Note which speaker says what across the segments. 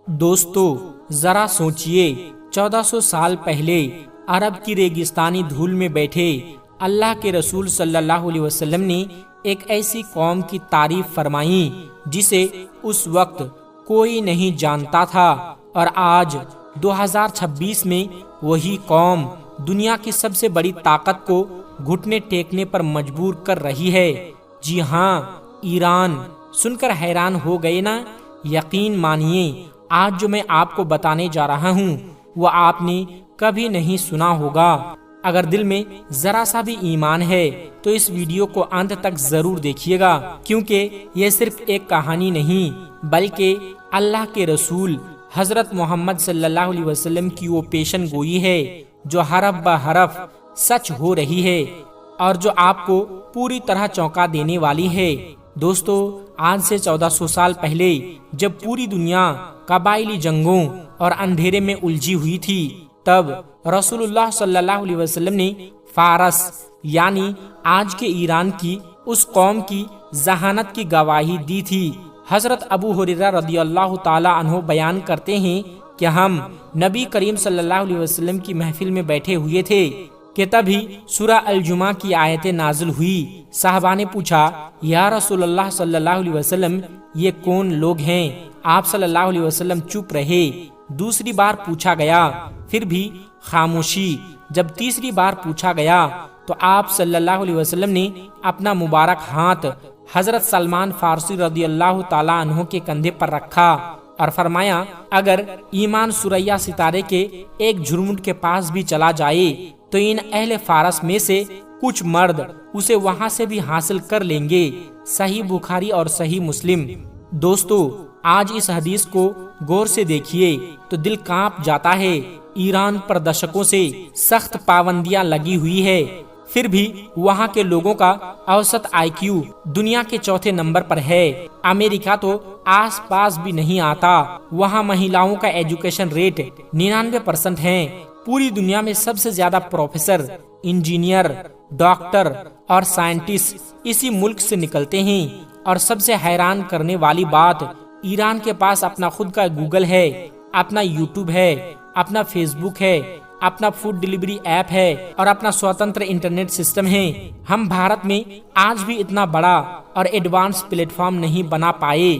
Speaker 1: دوستو ذرا سوچئے، 1400 سال پہلے عرب کی ریگستانی دھول میں بیٹھے اللہ کے رسول صلی اللہ علیہ وسلم نے ایک ایسی قوم کی تعریف فرمائی جسے اس وقت کوئی نہیں جانتا تھا، اور آج 2026 میں وہی قوم دنیا کی سب سے بڑی طاقت کو گھٹنے ٹیکنے پر مجبور کر رہی ہے۔ جی ہاں، ایران۔ سن کر حیران ہو گئے نا؟ یقین مانیے آج جو میں آپ کو بتانے جا رہا ہوں وہ آپ نے کبھی نہیں سنا ہوگا۔ اگر دل میں ذرا سا بھی ایمان ہے تو اس ویڈیو کو انت تک ضرور دیکھیے گا، کیونکہ یہ صرف ایک کہانی نہیں بلکہ اللہ کے رسول حضرت محمد صلی اللہ علیہ وسلم کی وہ پیشن گوئی ہے جو حرف بہ حرف سچ ہو رہی ہے اور جو آپ کو پوری طرح چونکا دینے والی ہے۔ دوستو، آج سے 1400 سال پہلے جب پوری دنیا قبائلی جنگوں اور اندھیرے میں الجھی ہوئی تھی، تب رسول اللہ صلی اللہ علیہ وسلم نے فارس یعنی آج کے ایران کی اس قوم کی ذہانت کی گواہی دی تھی۔ حضرت ابو ہریرہ رضی اللہ تعالی عنہ بیان کرتے ہیں کہ ہم نبی کریم صلی اللہ علیہ وسلم کی محفل میں بیٹھے ہوئے تھے کہ تبھی سورہ الجمعہ کی آیتیں نازل ہوئی۔ صحابہ نے پوچھا، یا رسول اللہ صلی اللہ علیہ وسلم، یہ کون لوگ ہیں؟ آپ صلی اللہ علیہ وسلم چپ رہے۔ دوسری بار پوچھا گیا، پھر بھی خاموشی۔ جب تیسری بار پوچھا گیا تو آپ صلی اللہ علیہ وسلم نے اپنا مبارک ہاتھ حضرت سلمان فارسی رضی اللہ تعالیٰ عنہ کے کندھے پر رکھا اور فرمایا، اگر ایمان ثریا ستارے کے ایک جھرمٹ کے پاس بھی چلا جائے تو ان اہل فارس میں سے کچھ مرد اسے وہاں سے بھی حاصل کر لیں گے۔ صحیح بخاری اور صحیح مسلم۔ دوستو، آج اس حدیث کو غور سے دیکھیے تو دل کانپ جاتا ہے۔ ایران پر دشکوں سے سخت پابندیاں لگی ہوئی ہے، پھر بھی وہاں کے لوگوں کا اوسط آئی کیو دنیا کے چوتھے نمبر پر ہے۔ امریکہ تو آس پاس بھی نہیں آتا۔ وہاں مہیلاؤں کا ایجوکیشن ریٹ 99% ہے۔ پوری دنیا میں سب سے زیادہ پروفیسر، انجینئر، ڈاکٹر اور سائنٹسٹ اسی ملک سے نکلتے ہیں۔ اور سب سے حیران کرنے والی بات، ایران کے پاس اپنا خود کا گوگل ہے، اپنا یوٹیوب ہے، اپنا فیس بک ہے، اپنا فوڈ ڈیلیوری ایپ ہے اور اپنا سوتنتر انٹرنیٹ سسٹم ہے۔ ہم بھارت میں آج بھی اتنا بڑا اور ایڈوانس پلیٹ فارم نہیں بنا پائے،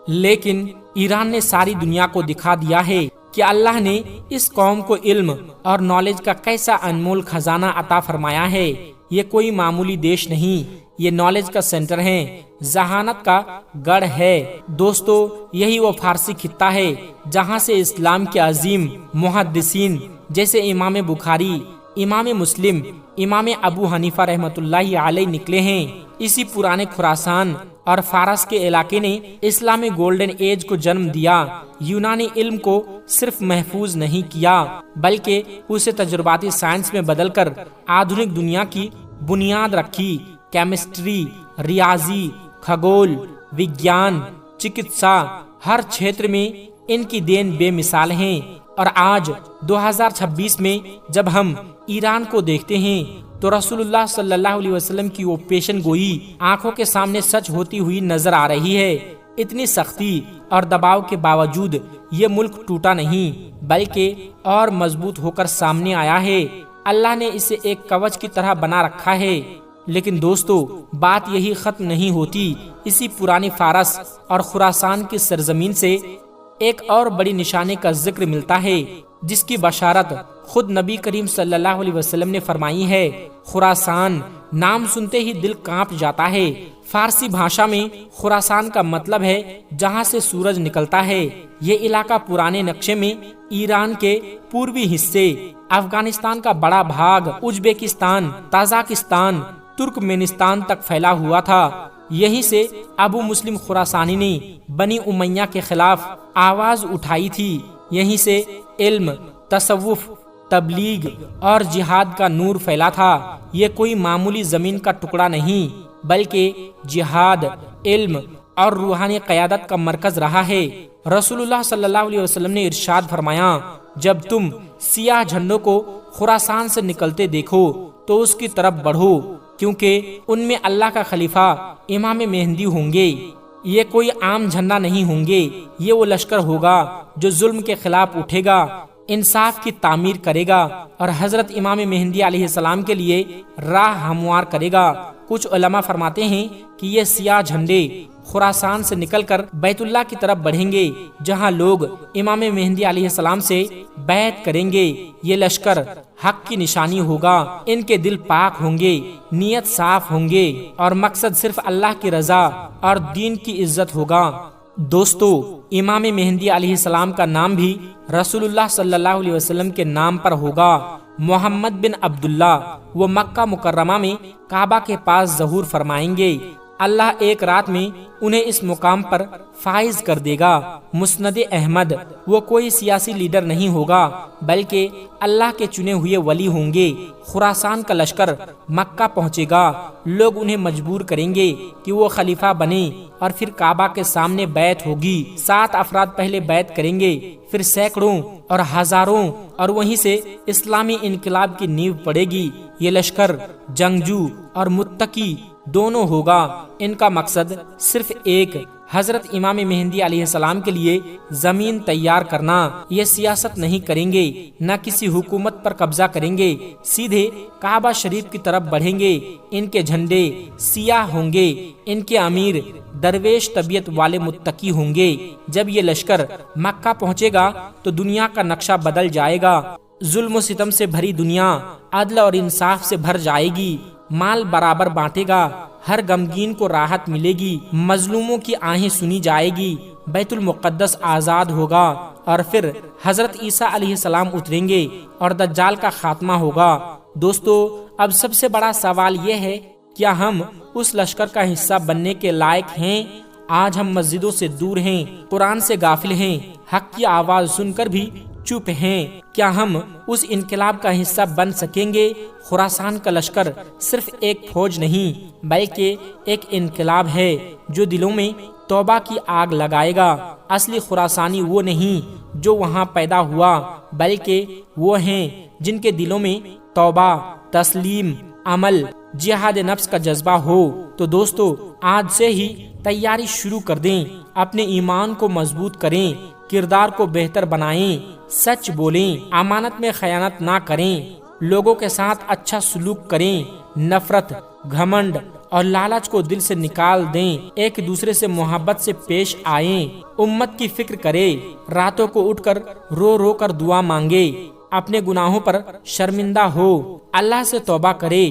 Speaker 1: لیکن ایران نے ساری دنیا کو دکھا دیا ہے کہ اللہ نے اس قوم کو علم اور نالج کا کیسا انمول خزانہ عطا فرمایا ہے۔ یہ کوئی معمولی دیش نہیں، یہ نالج کا سینٹر ہے، ذہانت کا گڑھ ہے۔ دوستو، یہی وہ فارسی خطہ ہے جہاں سے اسلام کے عظیم محدثین جیسے امام بخاری، امام مسلم، امام ابو حنیفہ رحمۃ اللہ علیہ نکلے ہیں۔ اسی پرانے خراسان اور فارس کے علاقے نے اسلامی گولڈن ایج کو جنم دیا۔ یونانی علم کو صرف محفوظ نہیں کیا بلکہ اسے تجرباتی سائنس میں بدل کر آدھنک دنیا کی بنیاد رکھی۔ کیمسٹری، ریاضی، کھگول، وگیان، چکتسا، ہر چھیتر میں ان کی دین بے مثال ہیں۔ اور آج 2026 میں جب ہم ایران کو دیکھتے ہیں تو رسول اللہ صلی اللہ علیہ وسلم کی وہ پیشن گوئی آنکھوں کے سامنے سچ ہوتی ہوئی نظر آ رہی ہے۔ اتنی سختی اور دباؤ کے باوجود یہ ملک ٹوٹا نہیں بلکہ اور مضبوط ہو کر سامنے آیا ہے۔ اللہ نے اسے ایک کوچ کی طرح بنا رکھا ہے۔ لیکن دوستو، بات یہی ختم نہیں ہوتی۔ اسی پرانی فارس اور خراسان کی سرزمین سے ایک اور بڑی نشانی کا ذکر ملتا ہے جس کی بشارت خود نبی کریم صلی اللہ علیہ وسلم نے فرمائی ہے۔ خراسان نام سنتے ہی دل کانپ جاتا ہے۔ فارسی بھاشا میں خراسان کا مطلب ہے جہاں سے سورج نکلتا ہے۔ یہ علاقہ پرانے نقشے میں ایران کے پوروی حصے، افغانستان کا بڑا بھاگ، ازبکستان، تاجکستان، ترکمینستان تک پھیلا ہوا تھا۔ یہیں سے ابو مسلم خراسانی نے بنی امیہ کے خلاف آواز اٹھائی تھی۔ یہیں سے علم، تصوف، تبلیغ اور جہاد کا نور پھیلا تھا۔ یہ کوئی معمولی زمین کا ٹکڑا نہیں بلکہ جہاد، علم اور روحانی قیادت کا مرکز رہا ہے۔ رسول اللہ صلی اللہ علیہ وسلم نے ارشاد فرمایا، جب تم سیاہ جھنڈوں کو خراسان سے نکلتے دیکھو تو اس کی طرف بڑھو، کیونکہ ان میں اللہ کا خلیفہ امام مہدی ہوں گے۔ یہ کوئی عام جھنڈا نہیں ہوں گے، یہ وہ لشکر ہوگا جو ظلم کے خلاف اٹھے گا، انصاف کی تعمیر کرے گا اور حضرت امام مہدی علیہ السلام کے لیے راہ ہموار کرے گا۔ کچھ علماء فرماتے ہیں کہ یہ سیاہ جھنڈے خراسان سے نکل کر بیت اللہ کی طرف بڑھیں گے، جہاں لوگ امام مہدی علیہ السلام سے بیعت کریں گے۔ یہ لشکر حق کی نشانی ہوگا، ان کے دل پاک ہوں گے، نیت صاف ہوں گے اور مقصد صرف اللہ کی رضا اور دین کی عزت ہوگا۔ دوستو، امام مہدی علیہ السلام کا نام بھی رسول اللہ صلی اللہ علیہ وسلم کے نام پر ہوگا، محمد بن عبداللہ۔ وہ مکہ مکرمہ میں کعبہ کے پاس ظہور فرمائیں گے۔ اللہ ایک رات میں انہیں اس مقام پر فائز کر دے گا۔ مسند احمد، وہ کوئی سیاسی لیڈر نہیں ہوگا بلکہ اللہ کے چنے ہوئے ولی ہوں گے۔ خراسان کا لشکر مکہ پہنچے گا، لوگ انہیں مجبور کریں گے کہ وہ خلیفہ بنے اور پھر کعبہ کے سامنے بیعت ہوگی۔ 7 افراد پہلے بیعت کریں گے، پھر سینکڑوں اور ہزاروں، اور وہیں سے اسلامی انقلاب کی نیو پڑے گی۔ یہ لشکر جنگجو اور متقی دونوں ہوگا۔ ان کا مقصد صرف ایک، حضرت امام مہدی علیہ السلام کے لیے زمین تیار کرنا۔ یہ سیاست نہیں کریں گے، نہ کسی حکومت پر قبضہ کریں گے، سیدھے کعبہ شریف کی طرف بڑھیں گے۔ ان کے جھنڈے سیاہ ہوں گے، ان کے امیر درویش طبیعت والے متقی ہوں گے۔ جب یہ لشکر مکہ پہنچے گا تو دنیا کا نقشہ بدل جائے گا۔ ظلم و ستم سے بھری دنیا عدل اور انصاف سے بھر جائے گی، مال برابر بانٹے گا، ہر غمگین کو راحت ملے گی، مظلوموں کی آہیں سنی جائے گی، بیت المقدس آزاد ہوگا، اور پھر حضرت عیسیٰ علیہ السلام اتریں گے اور دجال کا خاتمہ ہوگا۔ دوستو، اب سب سے بڑا سوال یہ ہے، کیا ہم اس لشکر کا حصہ بننے کے لائق ہیں؟ آج ہم مسجدوں سے دور ہیں، قرآن سے غافل ہیں، حق کی آواز سن کر بھی چپ ہیں۔ کیا ہم اس انقلاب کا حصہ بن سکیں گے؟ خراسان کا لشکر صرف ایک فوج نہیں بلکہ ایک انقلاب ہے جو دلوں میں توبہ کی آگ لگائے گا۔ اصلی خراسانی وہ نہیں جو وہاں پیدا ہوا، بلکہ وہ ہیں جن کے دلوں میں توبہ، تسلیم، عمل، جہاد نفس کا جذبہ ہو۔ تو دوستو، آج سے ہی تیاری شروع کر دیں، اپنے ایمان کو مضبوط کریں، کردار کو بہتر بنائیں، سچ بولیں، امانت میں خیانت نہ کریں، لوگوں کے ساتھ اچھا سلوک کریں، نفرت، گھمنڈ اور لالچ کو دل سے نکال دیں، ایک دوسرے سے محبت سے پیش آئیں، امت کی فکر کریں، راتوں کو اٹھ کر رو رو کر دعا مانگے، اپنے گناہوں پر شرمندہ ہو، اللہ سے توبہ کرے،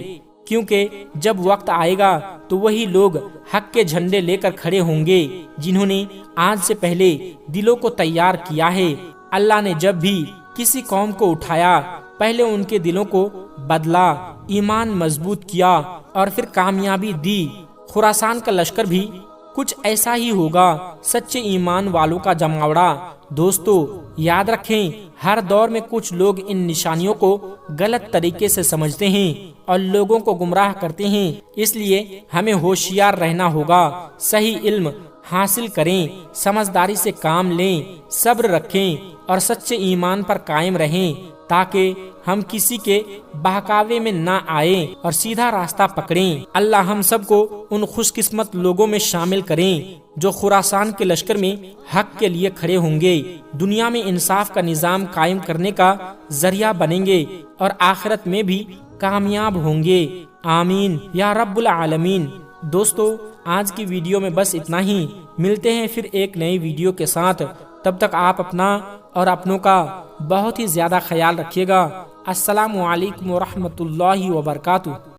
Speaker 1: کیونکہ جب وقت آئے گا تو وہی لوگ حق کے جھنڈے لے کر کھڑے ہوں گے جنہوں نے آج سے پہلے دلوں کو تیار کیا ہے۔ اللہ نے جب بھی کسی قوم کو اٹھایا، پہلے ان کے دلوں کو بدلا، ایمان مضبوط کیا اور پھر کامیابی دی۔ خراسان کا لشکر بھی کچھ ایسا ہی ہوگا، سچے ایمان والوں کا جماوڑا۔ دوستو، یاد رکھیں، ہر دور میں کچھ لوگ ان نشانیوں کو غلط طریقے سے سمجھتے ہیں اور لوگوں کو گمراہ کرتے ہیں، اس لیے ہمیں ہوشیار رہنا ہوگا، صحیح علم حاصل کریں، سمجھداری سے کام لیں، صبر رکھیں اور سچے ایمان پر قائم رہیں تاکہ ہم کسی کے بہکاوے میں نہ آئیں اور سیدھا راستہ پکڑیں۔ اللہ ہم سب کو ان خوش قسمت لوگوں میں شامل کریں جو خراسان کے لشکر میں حق کے لیے کھڑے ہوں گے، دنیا میں انصاف کا نظام قائم کرنے کا ذریعہ بنیں گے اور آخرت میں بھی کامیاب ہوں گے۔ آمین یا رب العالمین۔ دوستو، آج کی ویڈیو میں بس اتنا ہی، ملتے ہیں پھر ایک نئی ویڈیو کے ساتھ، تب تک آپ اپنا اور اپنوں کا بہت ہی زیادہ خیال رکھیے گا۔ السلام علیکم ورحمۃ اللہ وبرکاتہ۔